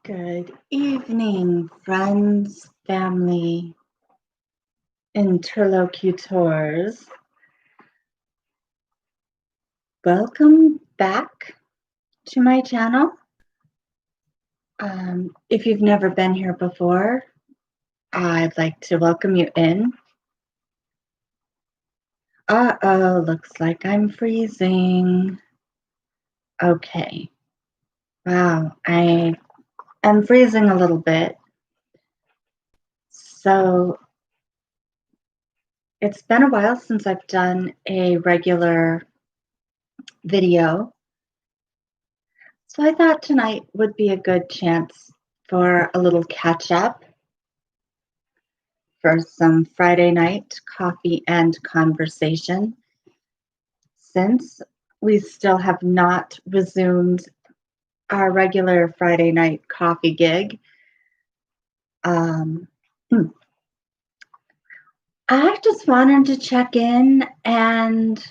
Good evening, friends, family, interlocutors. Welcome back to my channel. If you've never been here before, I'd like to welcome you in. Uh-oh, looks like I'm freezing. Okay. Wow, I am freezing a little bit. So it's been a while since I've done a regular video. So I thought tonight would be a good chance for a little catch up, for some Friday night coffee and conversation, since we still have not resumed our regular Friday night coffee gig. I just wanted to check in and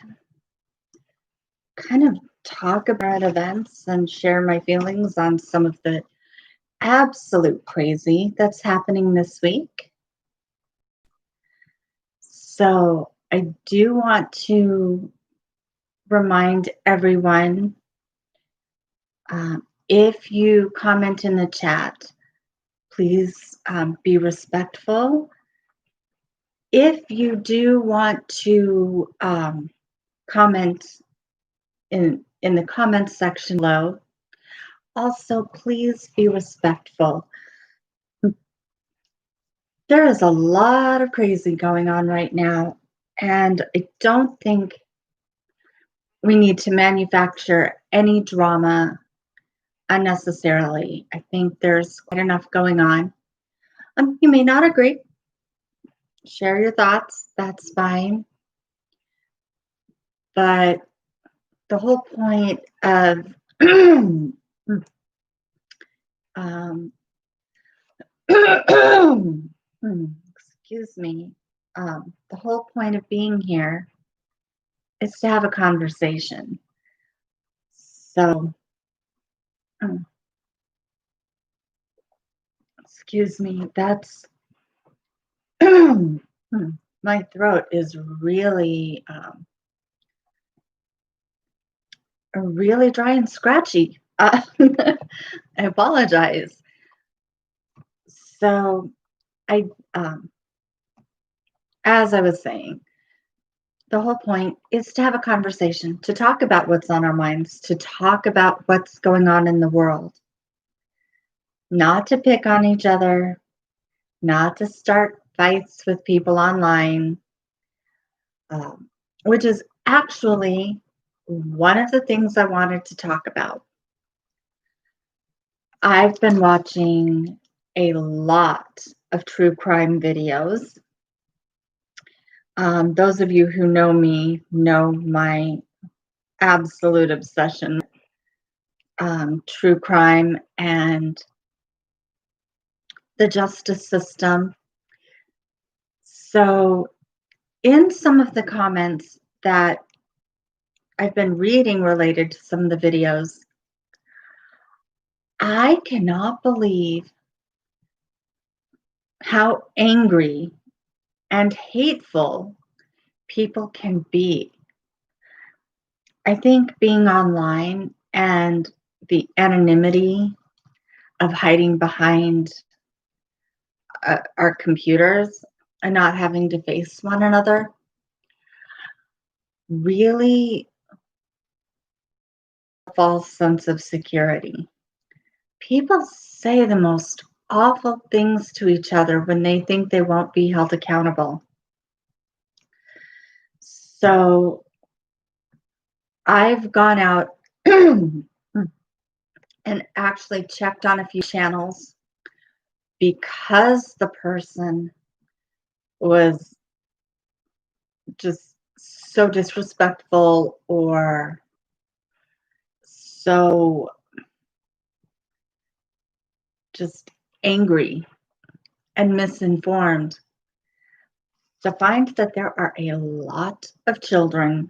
kind of talk about events and share my feelings on some of the absolute crazy that's happening this week. So I do want to remind everyone, if you comment in the chat, please be respectful. If you do want to comment in the comments section below, also please be respectful. There is a lot of crazy going on right now, and I don't think we need to manufacture any drama unnecessarily. I think there's quite enough going on. You may not agree. Share your thoughts. That's fine. But the whole point of excuse me. The whole point of being here is to have a conversation. So, excuse me, that's my throat is really dry and scratchy. I apologize. So as I was saying, the whole point is to have a conversation, to talk about what's on our minds, to talk about what's going on in the world, not to pick on each other, not to start fights with people online, which is actually one of the things I wanted to talk about. I've been watching a lot of true crime videos. Those of you who know me know my absolute obsession with true crime and the justice system. So in some of the comments that I've been reading related to some of the videos, I cannot believe how angry and hateful people can be. I think being online and the anonymity of hiding behind our computers and not having to face one another really a false sense of security. People say the most awful things to each other when they think they won't be held accountable. So I've gone out and actually checked on a few channels because the person was just so disrespectful or so just angry and misinformed, to find that there are a lot of children,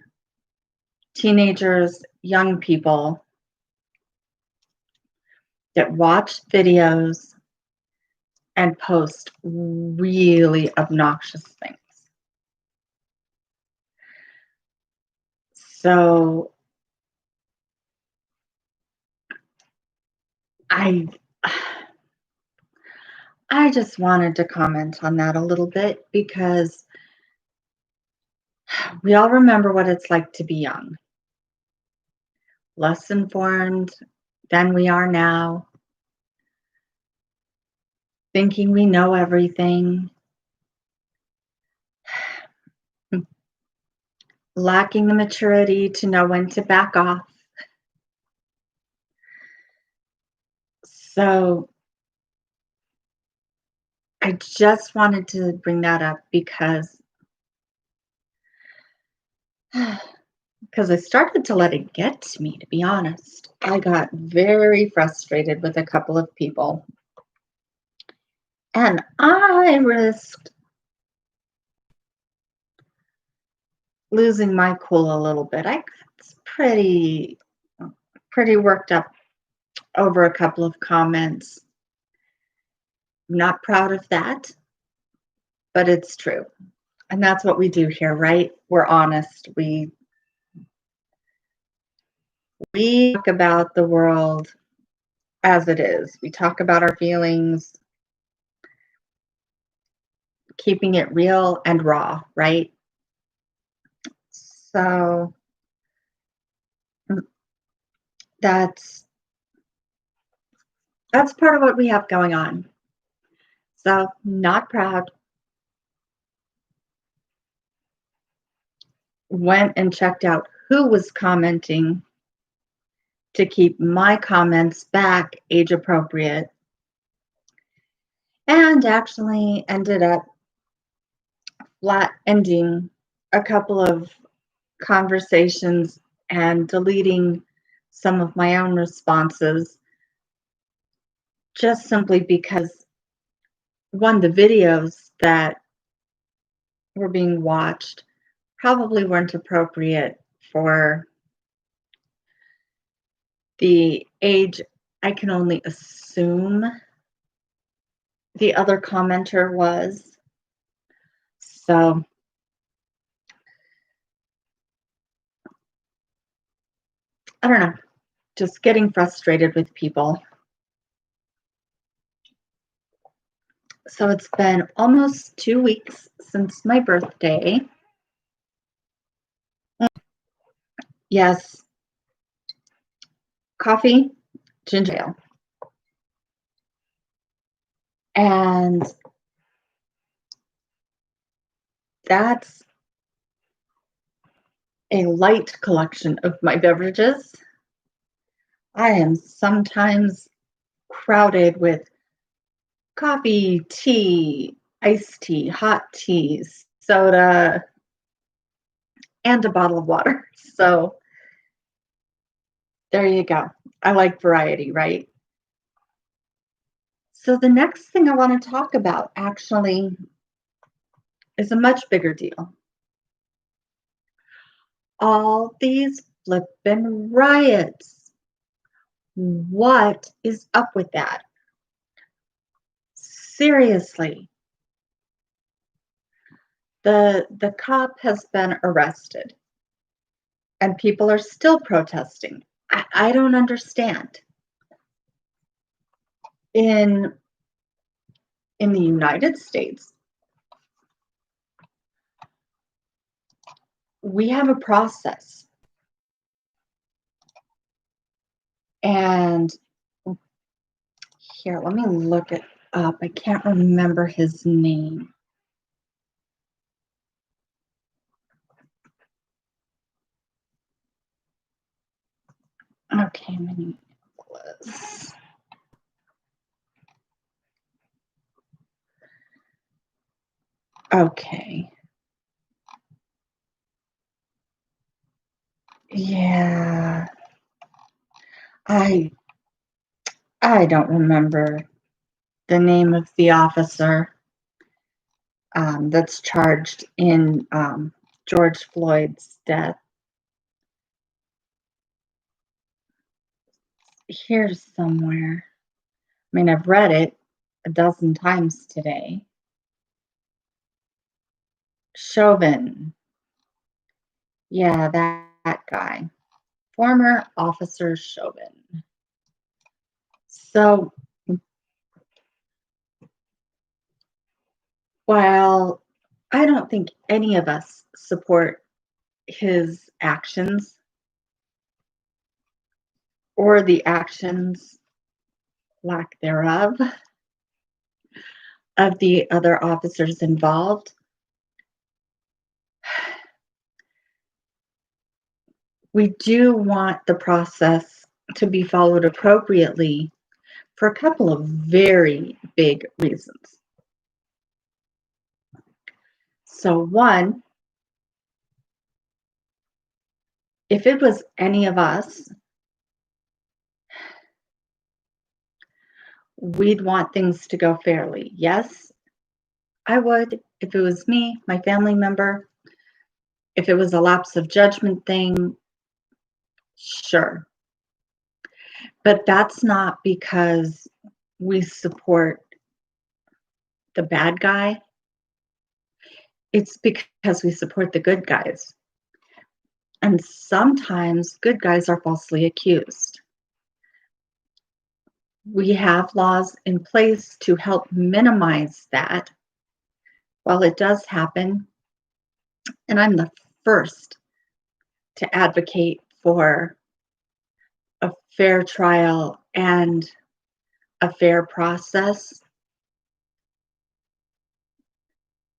teenagers, young people. that watch videos and post really obnoxious things. So I I just wanted to comment on that a little bit because we all remember what it's like to be young, less informed than we are now, thinking we know everything, lacking the maturity to know when to back off. So I just wanted to bring that up because I started to let it get to me, to be honest. I got very frustrated with a couple of people, and I risked losing my cool a little bit. I got pretty worked up over a couple of comments. Not proud of that, but it's true. And that's what we do here, right? We're honest. We talk about the world as it is. We talk about our feelings, keeping it real and raw, right? So that's that's part of what we have going on. So not proud. Went and checked out who was commenting to keep my comments back age appropriate, and actually ended up flat ending a couple of conversations and deleting some of my own responses just simply because one, the videos that were being watched probably weren't appropriate for the age. I can only assume the other commenter was. So I don't know, just getting frustrated with people. So it's been almost 2 weeks since my birthday. Yes, coffee, ginger ale. And that's a light collection of my beverages. I am sometimes crowded with coffee, tea, iced tea, hot teas, soda, and a bottle of water. So there you go. I like variety, right? So the next thing I want to talk about actually is a much bigger deal. All these flippin' riots. What is up with that? Seriously. The cop has been arrested and people are still protesting. I don't understand. In the United States, we have a process. And here, let me look it up. I can't remember his name. Okay, Minneapolis. Okay. Yeah. I don't remember the name of the officer that's charged in George Floyd's death. Here's somewhere. mean, I've read it a dozen times today. Chauvin. Yeah, that guy. Former Officer Chauvin. So, while I don't think any of us support his actions or the actions, lack thereof, of the other officers involved, we do want the process to be followed appropriately for a couple of very big reasons. So, one, if it was any of us, we'd want things to go fairly. Yes, I would. If it was me, my family member, if it was a lapse of judgment thing, sure. But that's not because we support the bad guy. It's because we support the good guys. And sometimes good guys are falsely accused. We have laws in place to help minimize that while it does happen. And I'm the first to advocate for a fair trial and a fair process.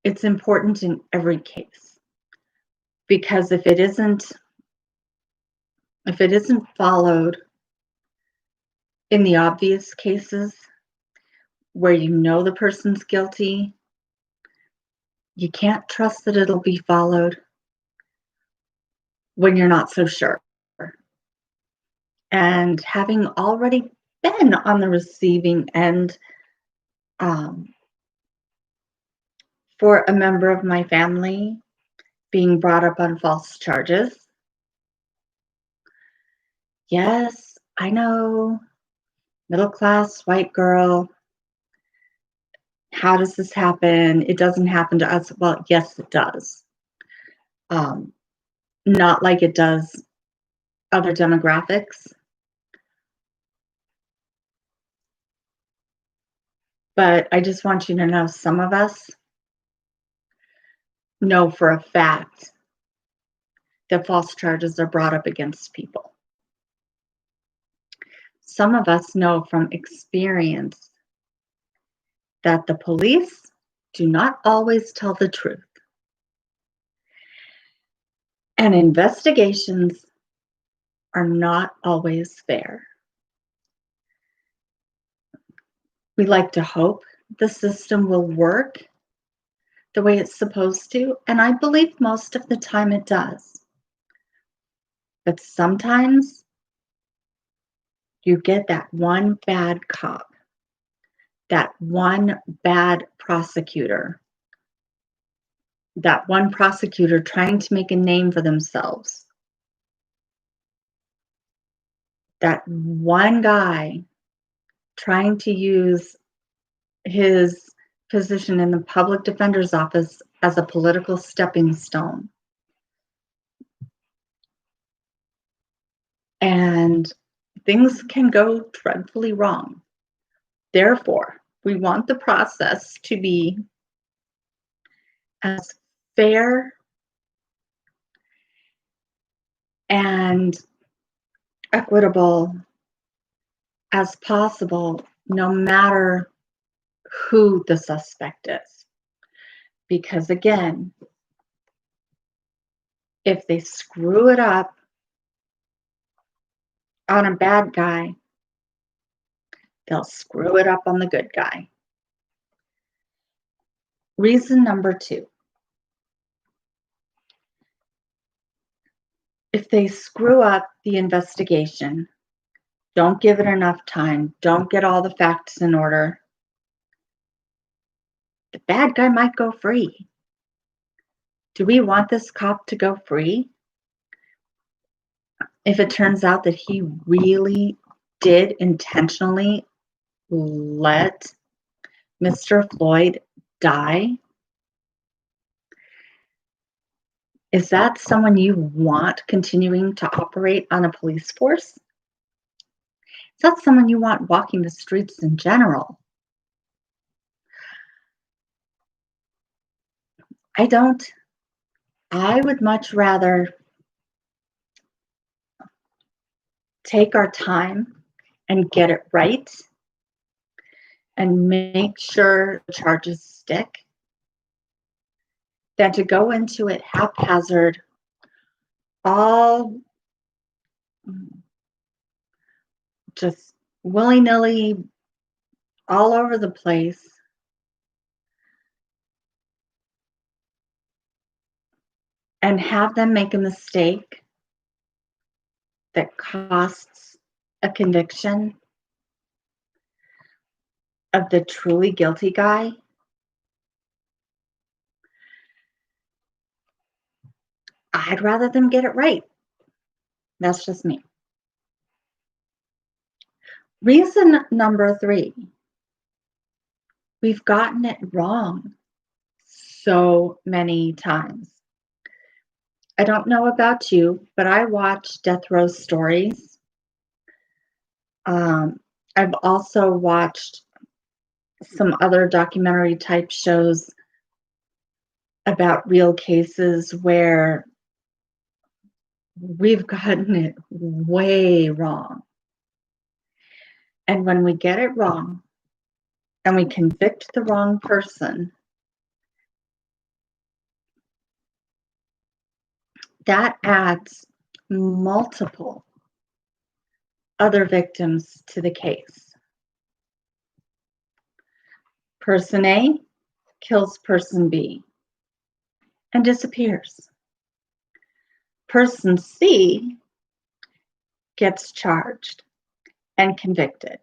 It's important in every case because if it isn't followed in the obvious cases where you know the person's guilty, you can't trust that it'll be followed when you're not so sure. And having already been on the receiving end um, for a member of my family being brought up on false charges, yes, I know, middle class white girl. How does this happen? It doesn't happen to us. Well, yes, it does. Um, Not like it does other demographics. But I just want you to know some of us know for a fact that false charges are brought up against people. Some of us know from experience that the police do not always tell the truth. And investigations are not always fair. We like to hope the system will work the way it's supposed to, and I believe most of the time it does. But sometimes you get that one bad cop, that one bad prosecutor, that one prosecutor trying to make a name for themselves, that one guy trying to use his position in the public defender's office as a political stepping stone. And things can go dreadfully wrong. Therefore, we want the process to be as fair and equitable as possible, no matter who the suspect is. Because again, if they screw it up on a bad guy, they'll screw it up on the good guy. Reason number 2. If they screw up the investigation, don't give it enough time, don't get all the facts in order, the bad guy might go free. Do we want this cop to go free? If it turns out that he really did intentionally let Mr. Floyd die? Is that someone you want continuing to operate on a police force? Is that someone you want walking the streets in general? I don't. I would much rather take our time and get it right and make sure the charges stick than to go into it haphazard, all just willy nilly, all over the place, and have them make a mistake that costs a conviction of the truly guilty guy. I'd rather them get it right. That's just me. Reason number 3, we've gotten it wrong so many times. I don't know about you, but I watch death row stories. I've also watched some other documentary type shows about real cases where we've gotten it way wrong. And when we get it wrong and we convict the wrong person, that adds multiple other victims to the case. Person A kills person B and disappears. Person C gets charged and convicted.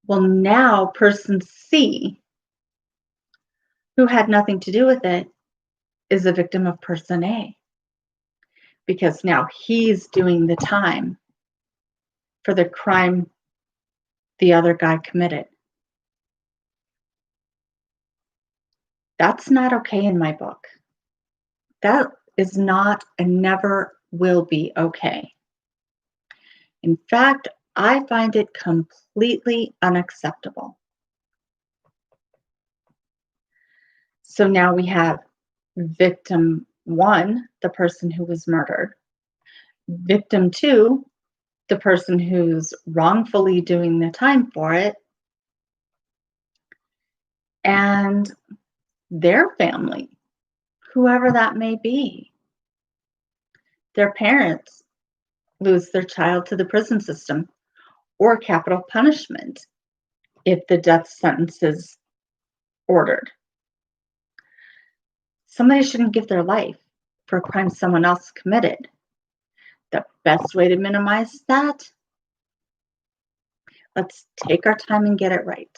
Well, now person C, who had nothing to do with it, is a victim of person A because now he's doing the time for the crime the other guy committed. That's not okay in my book. That is not and never will be okay. In fact, I find it completely unacceptable. So now we have victim 1, the person who was murdered, victim 2, the person who's wrongfully doing the time for it, and their family, whoever that may be. Their parents lose their child to the prison system or capital punishment if the death sentence is ordered. Somebody shouldn't give their life for a crime someone else committed. The best way to minimize that, let's take our time and get it right.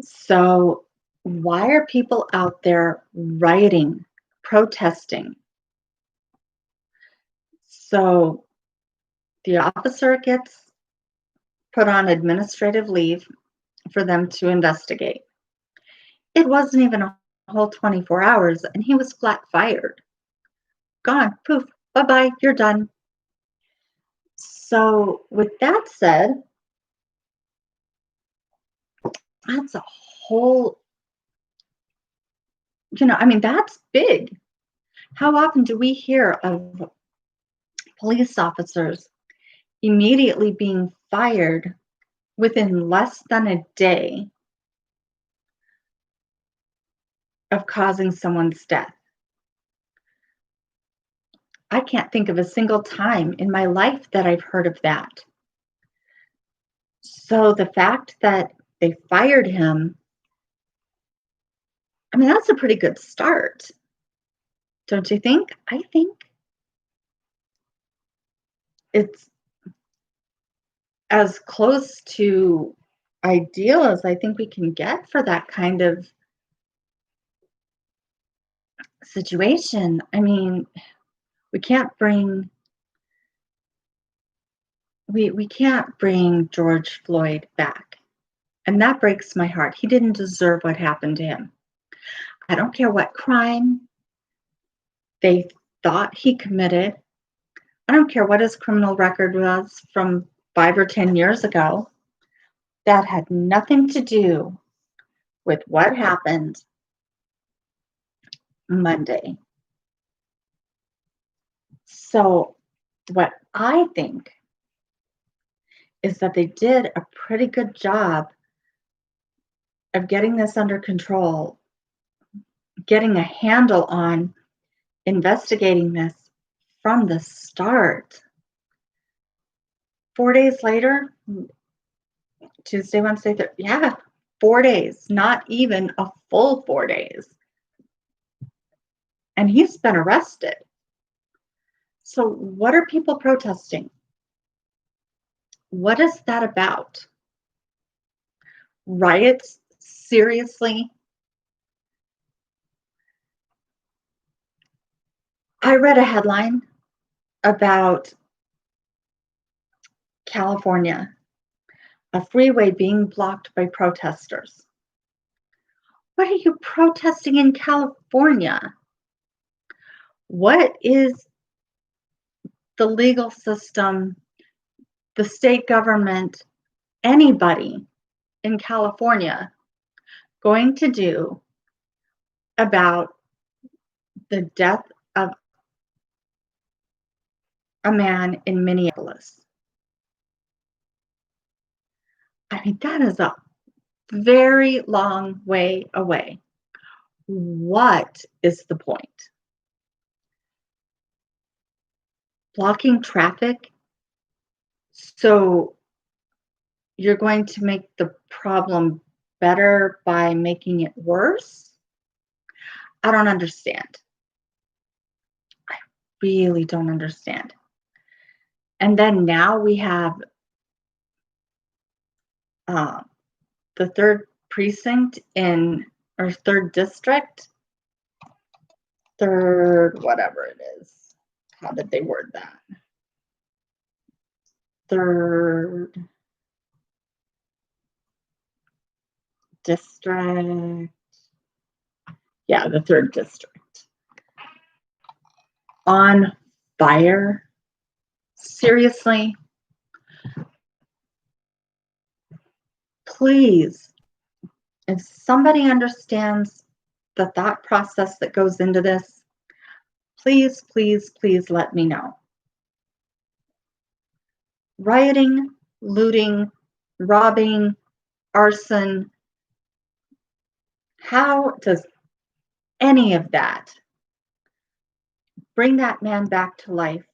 So, why are people out there rioting, protesting? So, the officer gets put on administrative leave for them to investigate. It wasn't even a whole 24 hours, and he was flat fired. Gone, poof, bye bye, you're done. So, with that said, that's a whole, that's big. How often do we hear of police officers immediately being fired within less than a day of causing someone's death? I can't think of a single time in my life that I've heard of that. So the fact that they fired him, that's a pretty good start. Don't you think? I think it's as close to ideal as I think we can get for that kind of situation. We can't bring we can't bring George Floyd back. And that breaks my heart. He didn't deserve what happened to him. I don't care what crime they thought he committed. I don't care what his criminal record was from 5 or 10 years ago. That had nothing to do with what happened Monday. So, what I think is that they did a pretty good job of getting this under control, getting a handle on investigating this from the start. 4 days later, Tuesday, Wednesday, Thursday, yeah, 4 days, not even a full 4 days. And he's been arrested. So, what are people protesting? What is that about? Riots? Seriously? I read a headline about California, a freeway being blocked by protesters. What are you protesting in California? What is the legal system, the state government, anybody in California going to do about the death of a man in Minneapolis? I mean, that is a very long way away. What is the point? Blocking traffic so you're going to make the problem better by making it worse? I don't understand. I really don't understand. And then now we have the third precinct in, or third district, third whatever it is. How did they word that? Third district. Yeah, the third district. On fire? Seriously? Please, if somebody understands the thought process that goes into this, please, please, please let me know. Rioting, looting, robbing, arson, how does any of that bring that man back to life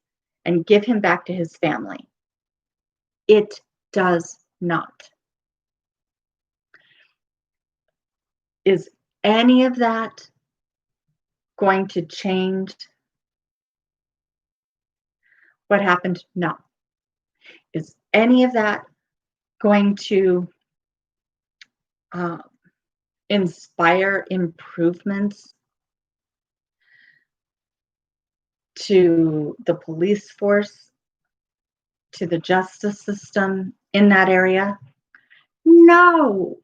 and give him back to his family? It does not. Is any of that going to change what happened? No. Is any of that going to inspire improvements to the police force, to the justice system in that area? No.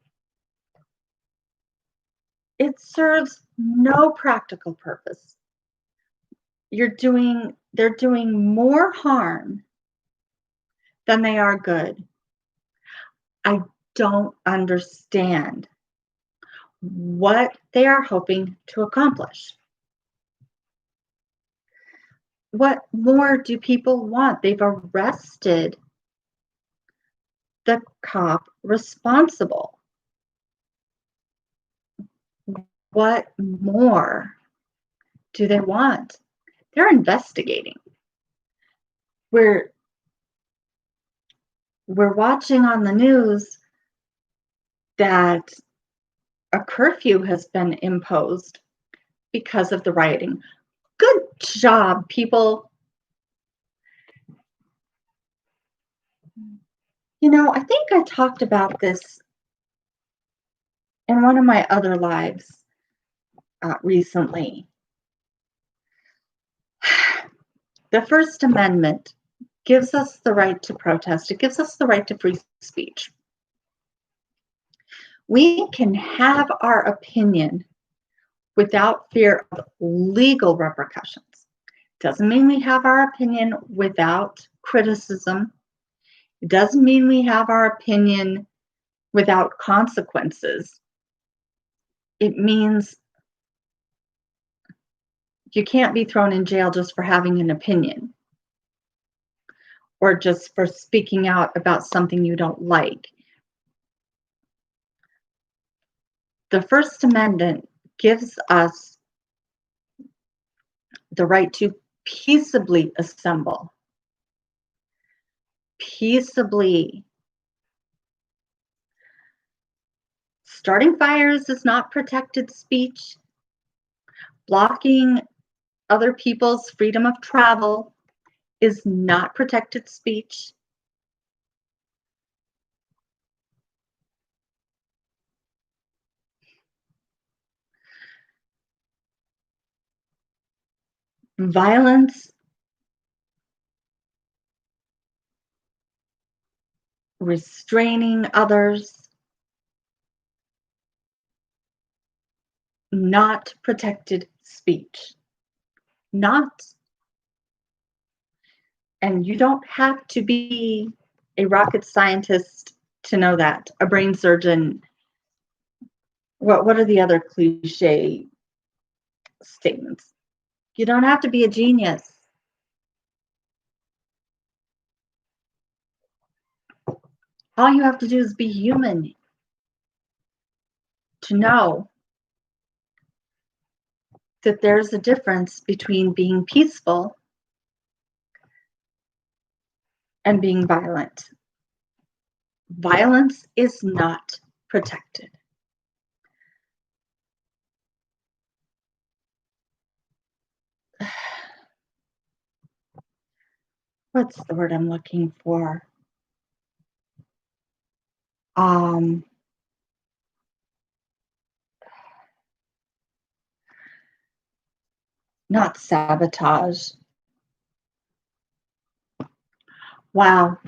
It serves no practical purpose. They're doing more harm than they are good. I don't understand what they are hoping to accomplish. What more do people want? They've arrested the cop responsible. What more do they want? They're investigating. We're watching on the news that a curfew has been imposed because of the rioting. Good job, people. You know, I think I talked about this in one of my other lives recently. The First Amendment gives us the right to protest. It gives us the right to free speech. We can have our opinion without fear of legal repercussions. Doesn't mean we have our opinion without criticism. It doesn't mean we have our opinion without consequences. It means you can't be thrown in jail just for having an opinion or just for speaking out about something you don't like. The First Amendment gives us the right to peaceably assemble, peaceably. Starting fires is not protected speech. Blocking other people's freedom of travel is not protected speech. Violence, restraining others, not protected speech. Not. And you don't have to be a rocket scientist to know that. A brain surgeon. What are the other cliche statements? You don't have to be a genius. All you have to do is be human to know that there's a difference between being peaceful and being violent. Violence is not protected. What's the word I'm looking for? Not sabotage. Wow.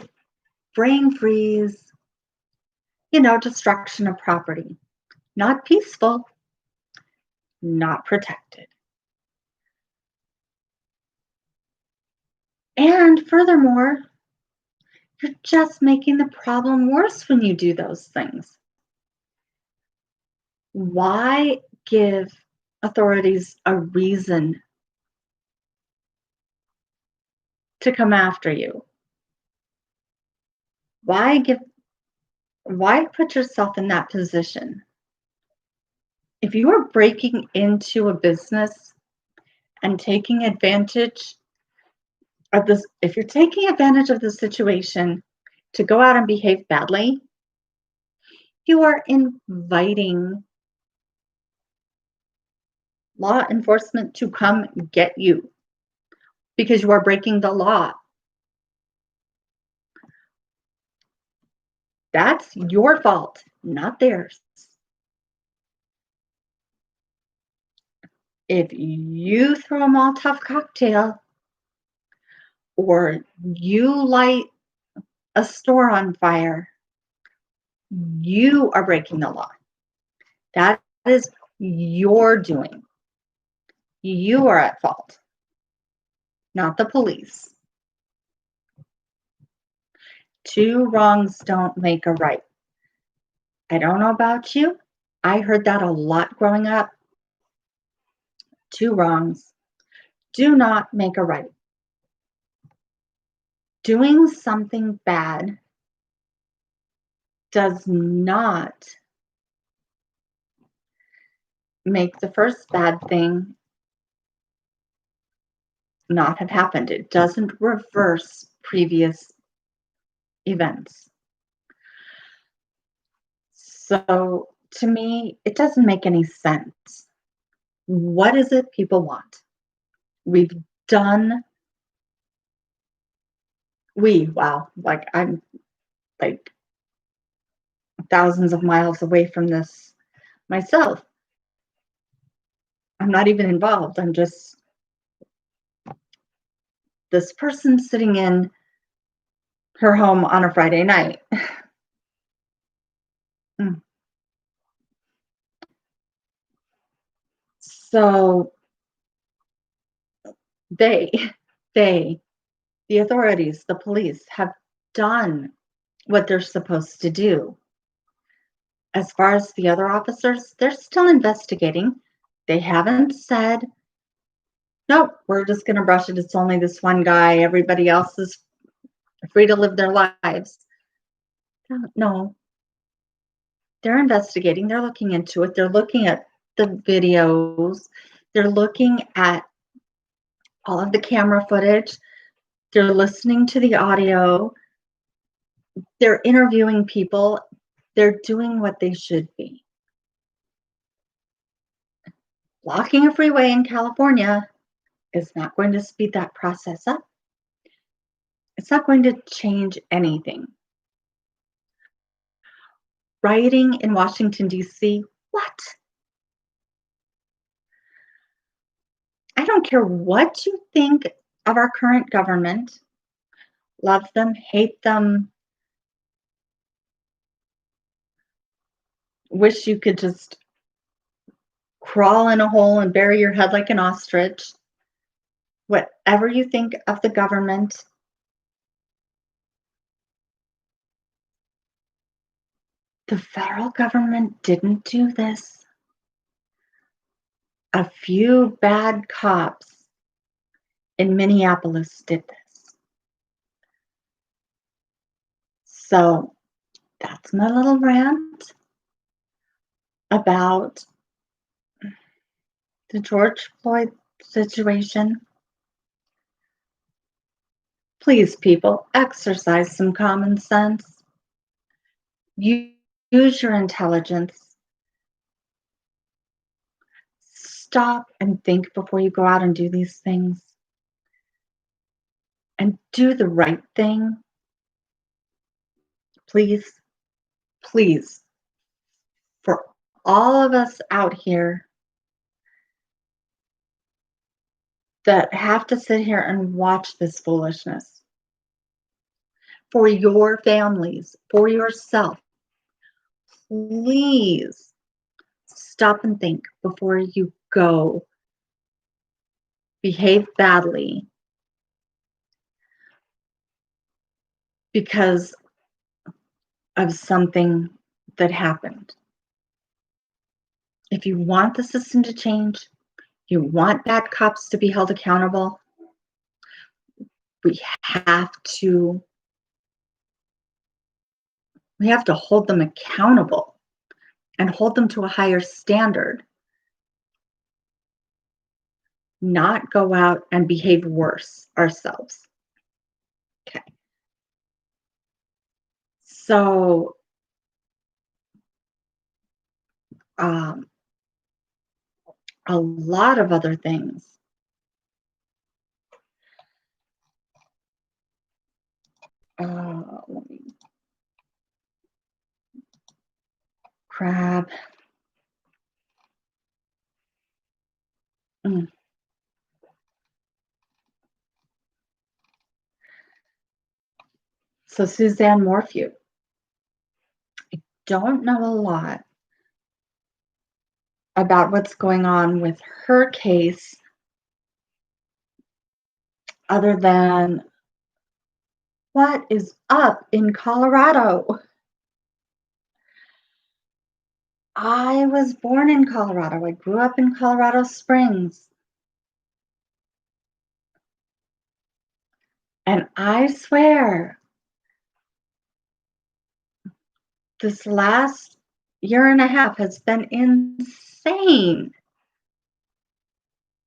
Brain freeze. Destruction of property. Not peaceful, not protected. And furthermore, you're just making the problem worse when you do those things. Why give authorities a reason to come after you? Why put yourself in that position? If you are breaking into a business and taking advantage of this, if you're taking advantage of the situation to go out and behave badly, you are inviting law enforcement to come get you because you are breaking the law. That's your fault, not theirs. If you throw a Molotov cocktail or you light a store on fire, you are breaking the law. That is your doing. You are at fault, not the police. Two wrongs don't make a right. I don't know about you. I heard that a lot growing up. Two wrongs do not make a right. Doing something bad does not make the first bad thing not have happened. It doesn't reverse previous events. So to me, it doesn't make any sense. What is it people want? We've done, wow, like I'm like thousands of miles away from this myself. I'm not even involved. I'm just this person sitting in her home on a Friday night. Mm. So they, they, the authorities, the police have done what they're supposed to do. As far as the other officers, they're still investigating. They haven't said, nope, we're just going to brush it. It's only this one guy. Everybody else is free to live their lives. No, they're investigating. They're looking into it. They're looking at the videos. They're looking at all of the camera footage. They're listening to the audio. They're interviewing people. They're doing what they should be. Blocking a freeway in California is not going to speed that process up. It's not going to change anything. Rioting in Washington, D.C., what? I don't care what you think of our current government. Love them, hate them, wish you could just crawl in a hole and bury your head like an ostrich. Whatever you think of the government, the federal government didn't do this. A few bad cops in Minneapolis did this. So that's my little rant about the George Floyd situation. Please, people, exercise some common sense. Use your intelligence. Stop and think before you go out and do these things. And do the right thing. Please, please, for all of us out here that have to sit here and watch this foolishness, for your families, for yourself, please stop and think before you go behave badly because of something that happened. If you want the system to change, you want bad cops to be held accountable, we have to hold them accountable and hold them to a higher standard, not go out and behave worse ourselves. Okay. So a lot of other things. Let me grab. So Suzanne Morphew. I don't know a lot about what's going on with her case other than what is up in Colorado. I was born in Colorado. I grew up in Colorado Springs. And I swear, this last year and a half has been insane.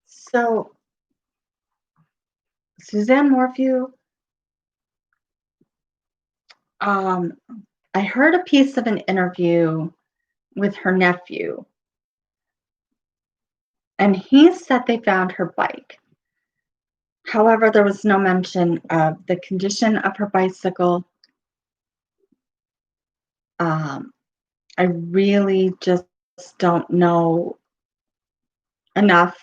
So, Suzanne Morphew, I heard a piece of an interview with her nephew, and he said they found her bike. However, there was no mention of the condition of her bicycle. I really just don't know enough.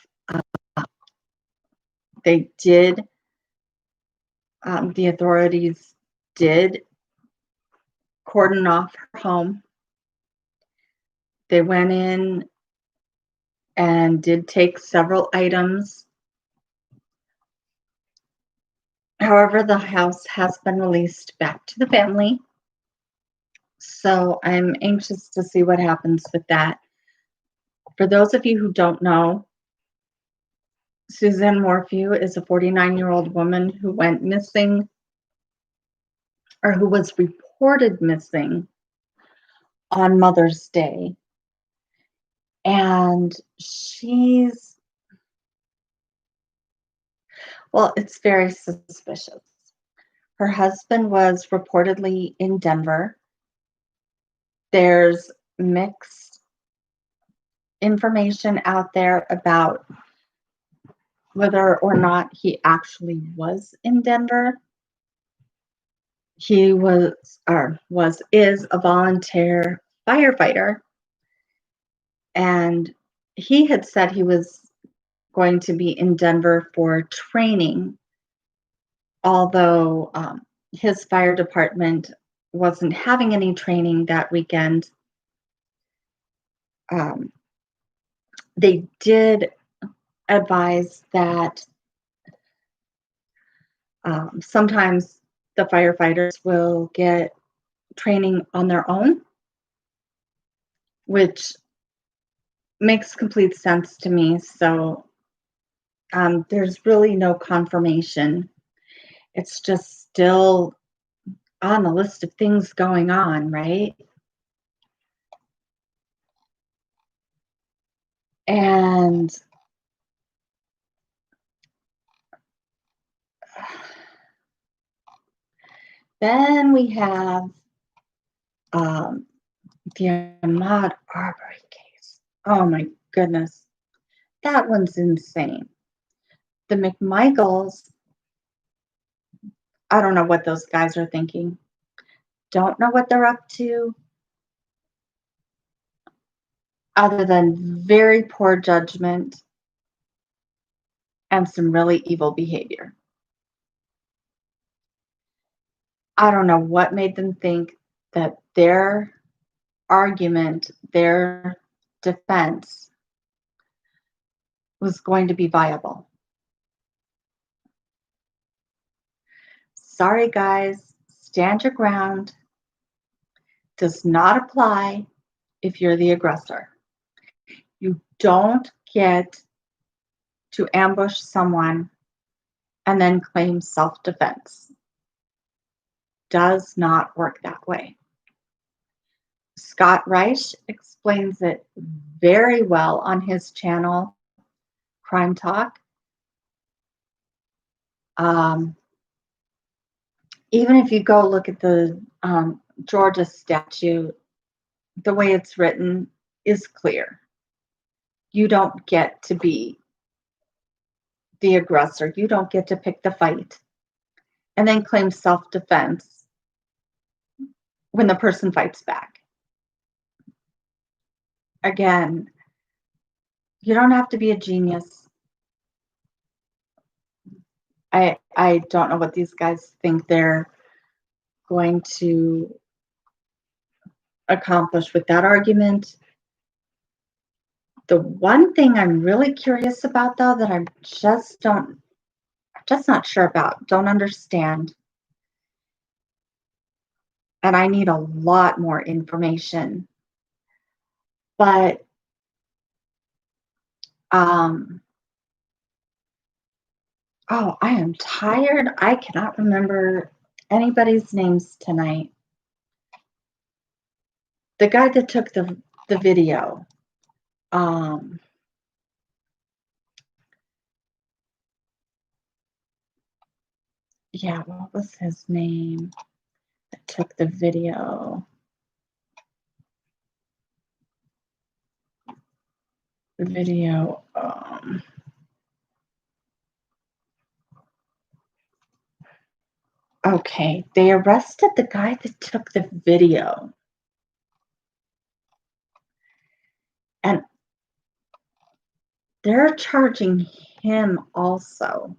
They did, the authorities did cordon off her home. They went in and did take several items. However, the house has been released back to the family. So I'm anxious to see what happens with that. For those of you who don't know, Suzanne Morphew is a 49-year-old woman who went missing, or who was reported missing on Mother's Day. And it's very suspicious. Her husband was reportedly in Denver. There's mixed information out there about whether or not he actually was in Denver. He is a volunteer firefighter, and he had said he was going to be in Denver for training, although his fire department wasn't having any training that weekend. They did advise that sometimes the firefighters will get training on their own, which makes complete sense to me. So there's really no confirmation. It's just still on the list of things going on, right? And then we have the Ahmaud Arbery case. Oh my goodness. That one's insane. The McMichaels, I don't know what those guys are thinking. Don't know what they're up to, other than very poor judgment and some really evil behavior. I don't know what made them think that their argument, their defense was going to be viable. Sorry, guys, stand your ground. Does not apply if you're the aggressor. You don't get to ambush someone and then claim self-defense. Does not work that way. Scott Reich explains it very well on his channel, Crime Talk. Even if you go look at the Georgia statute, the way it's written is clear. You don't get to be the aggressor. You don't get to pick the fight and then claim self-defense when the person fights back. Again, you don't have to be a genius. I don't know what these guys think they're going to accomplish with that argument. The one thing I'm really curious about, though, that I'm just not sure about, don't understand, and I need a lot more information. But I am tired. I cannot remember anybody's names tonight. The guy that took the video. Yeah, what was his name that took the video? The video. Okay, they arrested the guy that took the video. And they're charging him also.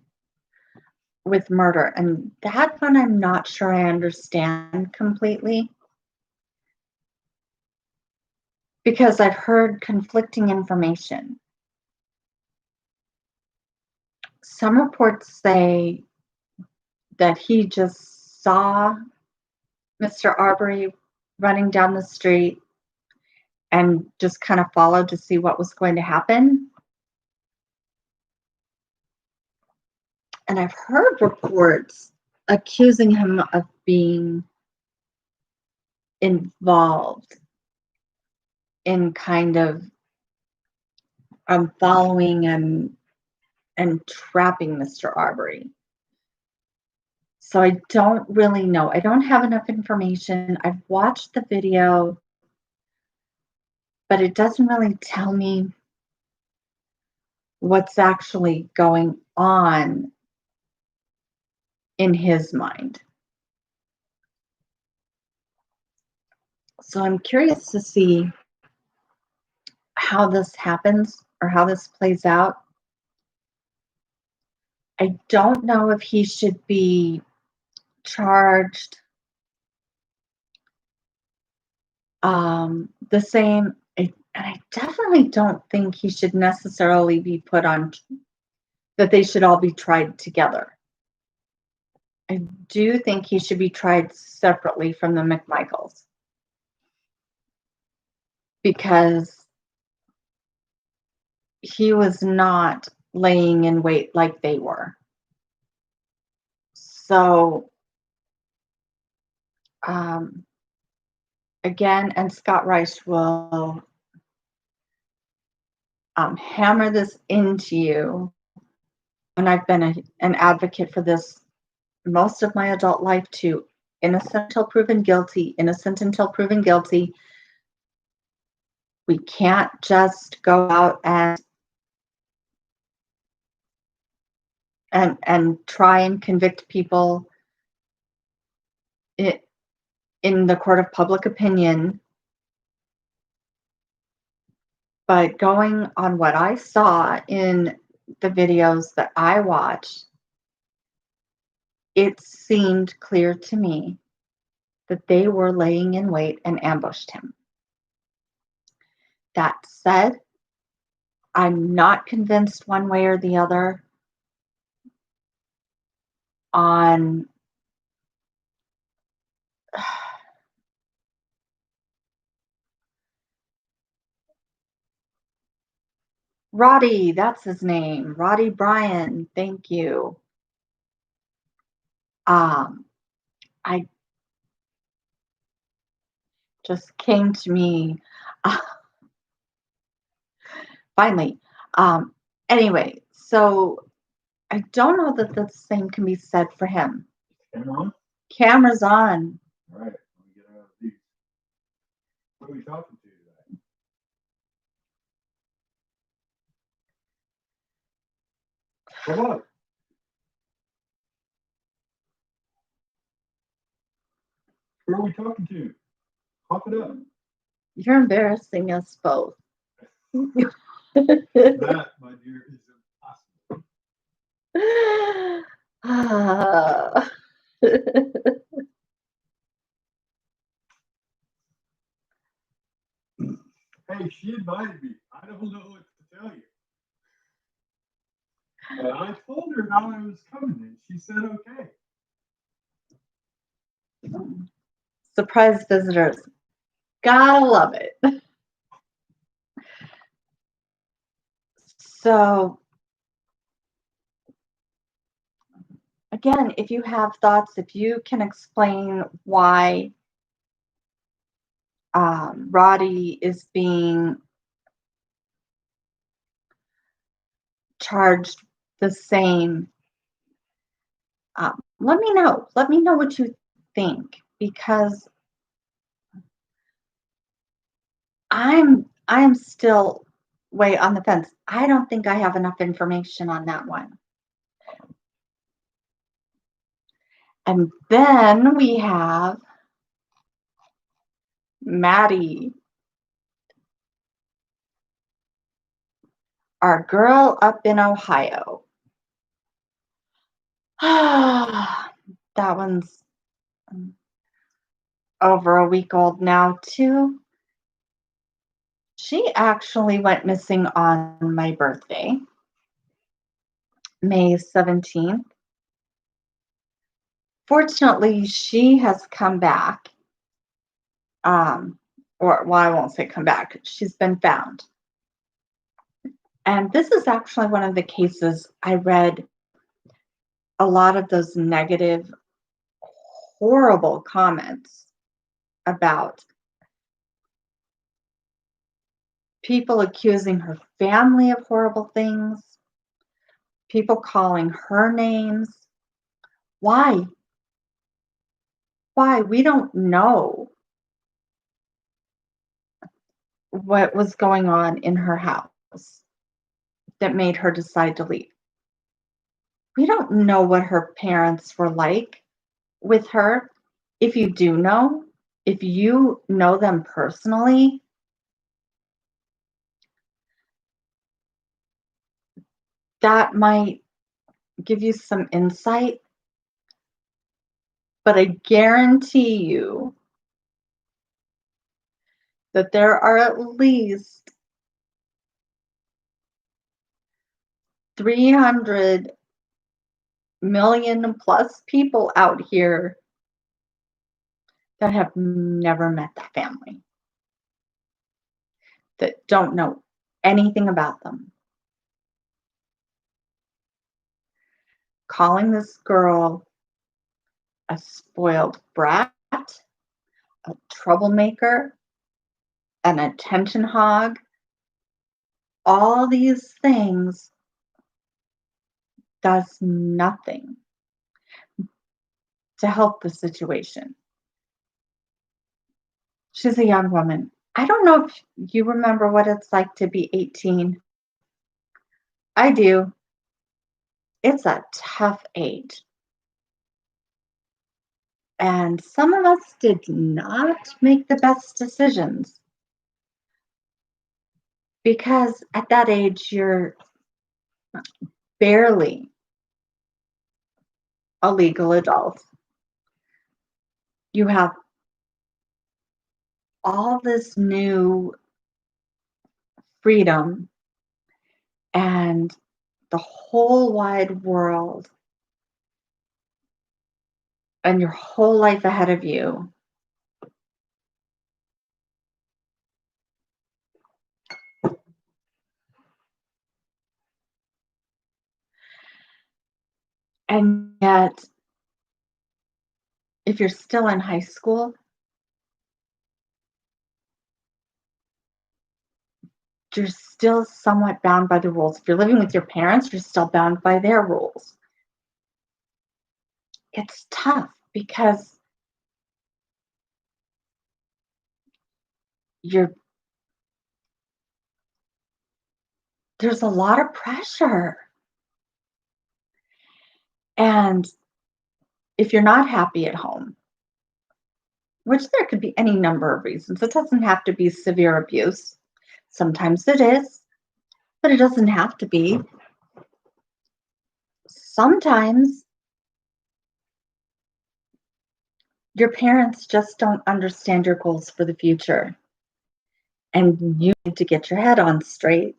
with murder, and that one I'm not sure I understand completely because I've heard conflicting information. Some reports say that he just saw Mr. Arbery running down the street and just kind of followed to see what was going to happen. And I've heard reports accusing him of being involved in kind of following and trapping Mr. Arbery. So I don't really know. I don't have enough information. I've watched the video, but it doesn't really tell me what's actually going on in his mind. So I'm curious to see how this happens or how this plays out. I don't know if he should be charged the same. And I definitely don't think he should necessarily be put on, that they should all be tried together. I do think he should be tried separately from the McMichaels because he was not laying in wait like they were. So, again, and Scott Rice will hammer this into you. And I've been an advocate for this most of my adult life too. Innocent until proven guilty, innocent until proven guilty. We can't just go out and try and convict people in the court of public opinion. But going on what I saw in the videos that I watched, it seemed clear to me that they were laying in wait and ambushed him. That said, I'm not convinced one way or the other on Roddy, that's his name. Roddy Bryan, thank you. I just came to me finally. Anyway, so I don't know that the same can be said for him. Camera on? Camera's on. All right, let me get out of these. What are we talking to today? Come on. Who are we talking to? Pop it up. You're embarrassing us both. That, my dear, is impossible. Hey, she invited me. I don't know what to tell you. But I told her how I was coming, and she said okay. Surprise visitors. Gotta love it. So, again, if you have thoughts, if you can explain why Roddy is being charged the same, let me know. Let me know what you think, because I'm still way on the fence. I don't think I have enough information on that one. And then we have Maddie, our girl up in Ohio. That one's um, over a week old now, too. She actually went missing on my birthday, May 17th. Fortunately, she has come back. Um, well, I won't say come back. She's been found. And this is actually one of the cases I read a lot of those negative, horrible comments about people accusing her family of horrible things, people calling her names. Why? Why? We don't know what was going on in her house that made her decide to leave. We don't know what her parents were like with her. If you do know, if you know them personally, that might give you some insight, but I guarantee you that there are at least 300 million plus people out here that have never met that family, that don't know anything about them. Calling this girl a spoiled brat, a troublemaker, an attention hog, all these things does nothing to help the situation. She's a young woman. I don't know if you remember what it's like to be 18. I do. It's a tough age. And some of us did not make the best decisions because at that age, you're barely a legal adult. You have all this new freedom and the whole wide world and your whole life ahead of you. And yet, if you're still in high school, you're still somewhat bound by the rules. If you're living with your parents, you're still bound by their rules. It's tough because you're there's a lot of pressure. And if you're not happy at home, which there could be any number of reasons, it doesn't have to be severe abuse. Sometimes it is, but it doesn't have to be. Sometimes your parents just don't understand your goals for the future, and you need to get your head on straight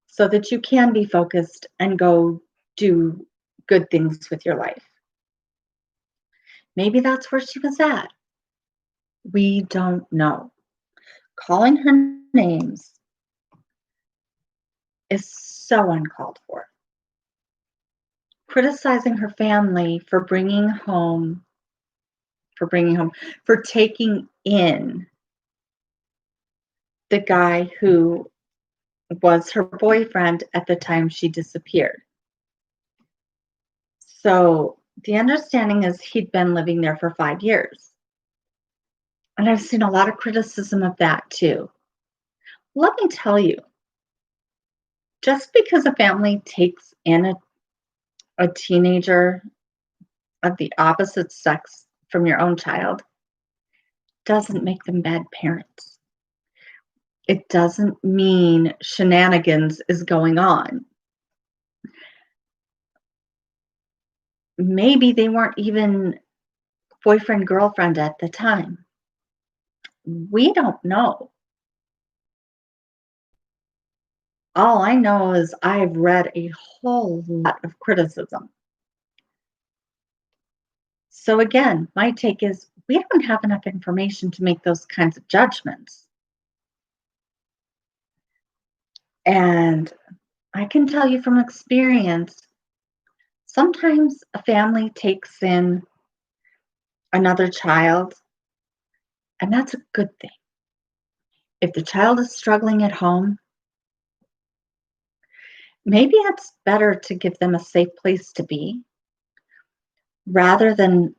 so that you can be focused and go do good things with your life. Maybe that's where she was at. We don't know. Calling her names is so uncalled for. Criticizing her family for taking in the guy who was her boyfriend at the time she disappeared. So the understanding is he'd been living there for 5 years. And I've seen a lot of criticism of that too. Let me tell you, just because a family takes in a teenager of the opposite sex from your own child doesn't make them bad parents. It doesn't mean shenanigans is going on. Maybe they weren't even boyfriend, girlfriend at the time. We don't know. All I know is I've read a whole lot of criticism. So again, my take is we don't have enough information to make those kinds of judgments. And I can tell you from experience, sometimes a family takes in another child, and that's a good thing. If the child is struggling at home, maybe it's better to give them a safe place to be rather than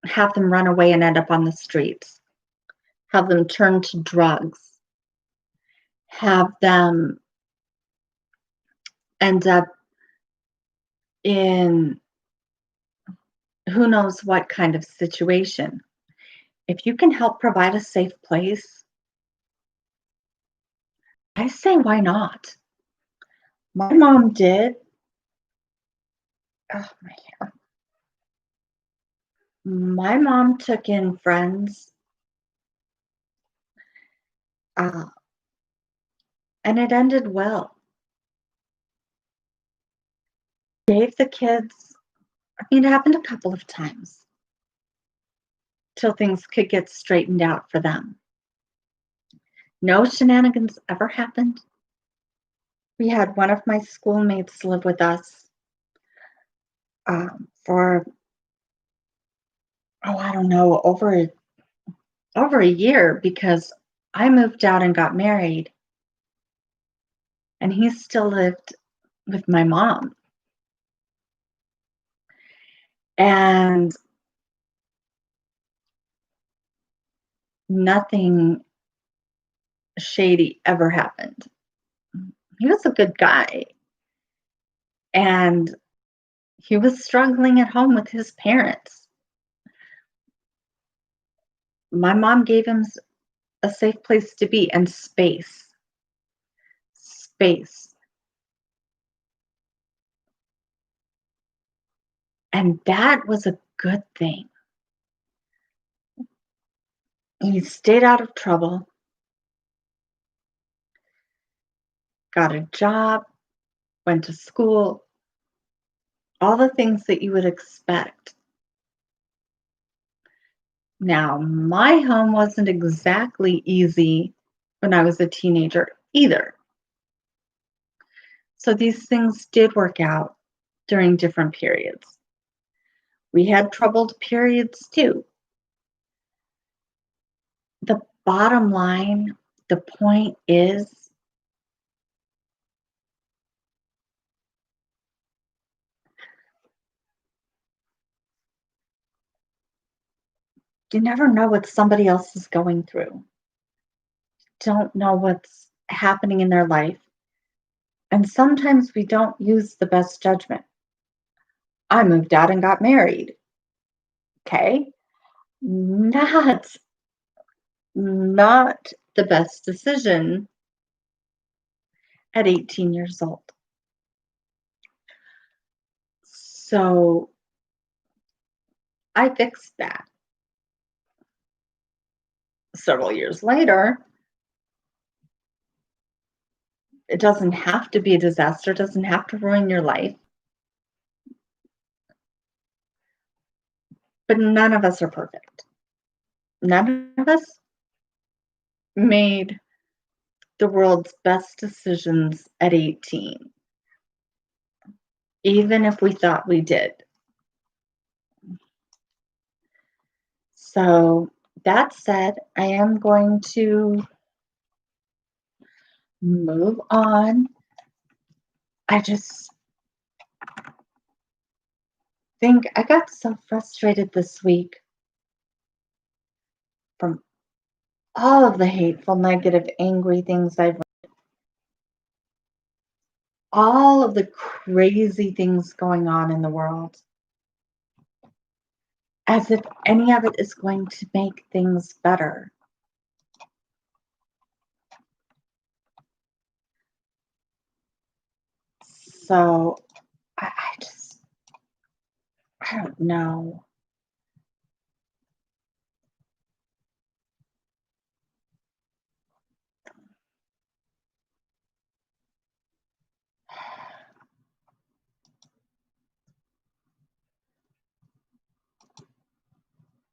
have them run away and end up on the streets, have them turn to drugs, have them end up in who knows what kind of situation. If you can help provide a safe place, I say why not? My mom did. Oh, my hair. My mom took in friends, uh, and it ended well. Gave the kids, I mean, it happened a couple of times till things could get straightened out for them. No shenanigans ever happened. We had one of my schoolmates live with us for, oh, I don't know, over a year because I moved out and got married, and he still lived with my mom. And nothing shady ever happened. He was a good guy, and he was struggling at home with his parents. My mom gave him a safe place to be and space. Space. And that was a good thing. He stayed out of trouble, got a job, went to school, all the things that you would expect. Now, my home wasn't exactly easy when I was a teenager either. So these things did work out during different periods. We had troubled periods too. The bottom line, the point is, you never know what somebody else is going through. Don't know what's happening in their life. And sometimes we don't use the best judgment. I moved out and got married. Okay. Not, not the best decision at 18 years old. So I fixed that. Several years later, it doesn't have to be a disaster, it doesn't have to ruin your life. But none of us are perfect. None of us made the world's best decisions at 18, even if we thought we did. So, that said, I am going to move on. I just think I got so frustrated this week from all of the hateful, negative, angry things I've read, all of the crazy things going on in the world, as if any of it is going to make things better. So I just, I don't know.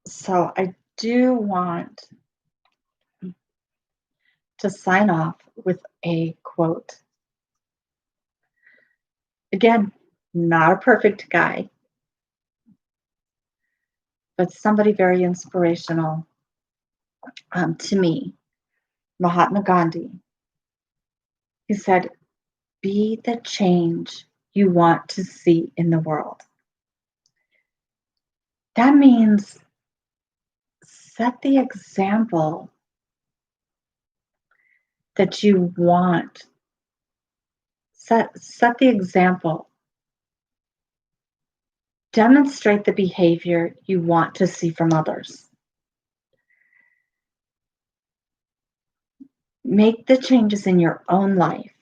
So I do want to sign off with a quote. Again, not a perfect guy, but somebody very inspirational to me, Mahatma Gandhi. He said, be the change you want to see in the world. That means set the example that you want. Set the example. Demonstrate the behavior you want to see from others. Make the changes in your own life.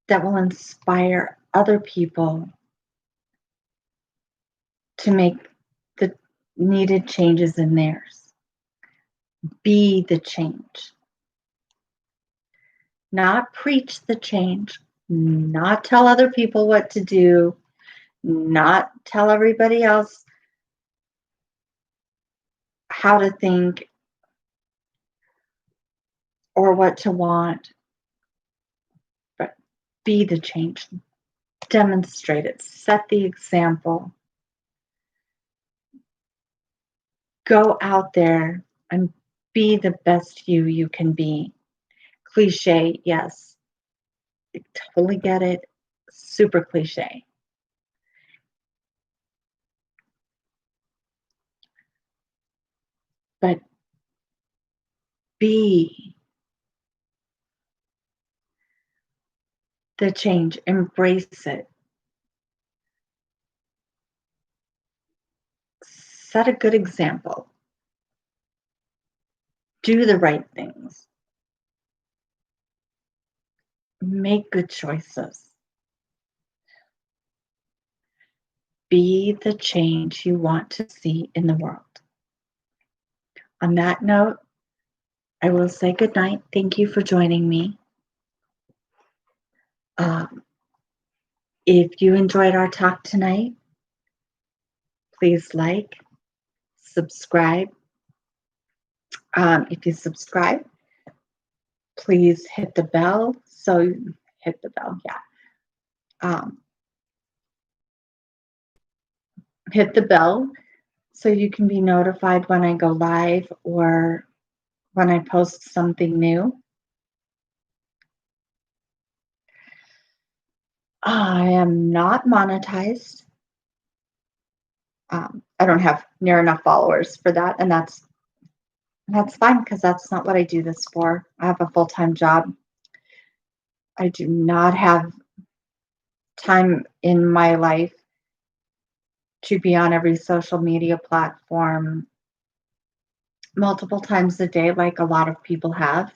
That will inspire other people to make the needed changes in theirs. Be the change. Not preach the change, not tell other people what to do, not tell everybody else how to think or what to want, but be the change. Demonstrate it. Set the example. Go out there and be the best you can be. Cliche, yes. I totally get it. Super cliche. But be the change. Embrace it. Set a good example. Do the right things. Make good choices. Be the change you want to see in the world. On that note, I will say goodnight. Thank you for joining me. If you enjoyed our talk tonight, please like, subscribe. If you subscribe, please hit the bell. So hit the bell, yeah. Hit the bell so you can be notified when I go live or when I post something new. I am not monetized. I don't have near enough followers for that, and that's fine because that's not what I do this for. I have a full-time job. I do not have time in my life to be on every social media platform multiple times a day like a lot of people have.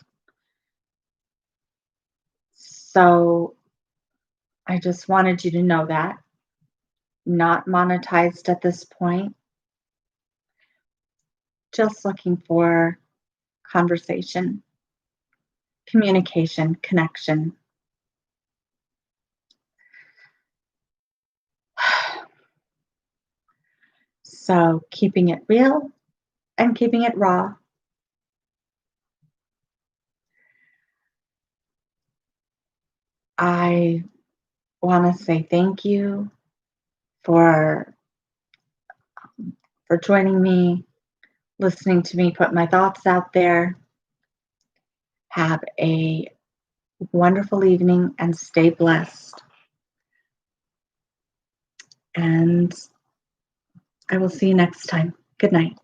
So I just wanted you to know that. Not monetized at this point. Just looking for conversation, communication, connection. So keeping it real and keeping it raw. I want to say thank you for joining me, listening to me put my thoughts out there. Have a wonderful evening and stay blessed. And I will see you next time. Good night.